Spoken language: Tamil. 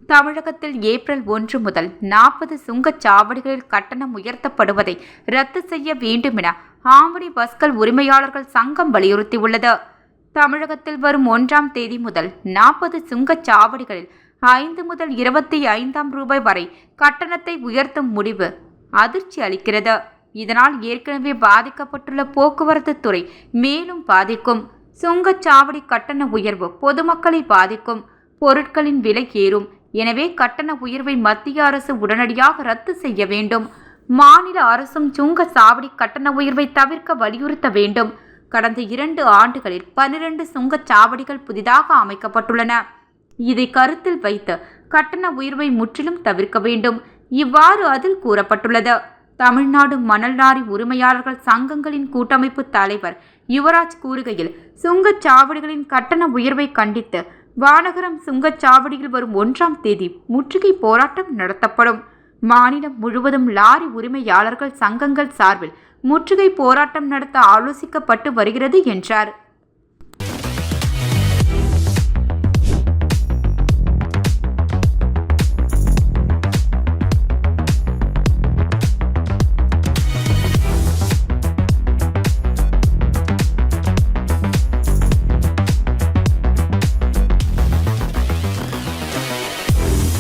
தமிழகத்தில் ஏப்ரல் 1 முதல் 40 சுங்கச்சாவடிகளில் கட்டணம் உயர்த்தப்படுவதை ரத்து செய்ய வேண்டும் என ஆம்னி பஸ்கள் உரிமையாளர்கள் சங்கம் வலியுறுத்தியுள்ளது. தமிழகத்தில் வரும் 1ஆம் தேதி முதல் 40 சுங்கச்சாவடிகளில் 5 முதல் 25 ரூபாய் வரை கட்டணத்தை உயர்த்தும் முடிவு அதிர்ச்சி அளிக்கிறது. இதனால் ஏற்கனவே பாதிக்கப்பட்டுள்ள போக்குவரத்து துறை மேலும் பாதிக்கும். சுங்கச்சாவடி கட்டண உயர்வு பொதுமக்களை பாதிக்கும். பொருட்களின் விலை ஏறும். எனவே கட்டண உயர்வை மத்திய அரசு உடனடியாக ரத்து செய்ய வேண்டும். மாநில அரசும் சுங்கச்சாவடி கட்டண உயர்வை தவிர்க்க வலியுறுத்த வேண்டும். கடந்த 2 ஆண்டுகளில் 12 சுங்கச்சாவடிகள் புதிதாக அமைக்கப்பட்டுள்ளன. இதை கருத்தில் வைத்து கட்டண உயர்வை முற்றிலும் தவிர்க்க வேண்டும். இவ்வாறு அதில் கூறப்பட்டுள்ளது. தமிழ்நாடு மணல் லாரி உரிமையாளர்கள் சங்கங்களின் கூட்டமைப்பு தலைவர் யுவராஜ் கூறுகையில், சுங்கச்சாவடிகளின் கட்டண உயர்வை கண்டித்து வானகரம் சுங்கச்சாவடியில் வரும் 1ஆம் தேதி முற்றுகை போராட்டம் நடத்தப்படும். மாநிலம் முழுவதும் லாரி உரிமையாளர்கள் சங்கங்கள் சார்பில் முற்றுகை போராட்டம் நடத்த ஆலோசிக்கப்பட்டு வருகிறது என்றார்.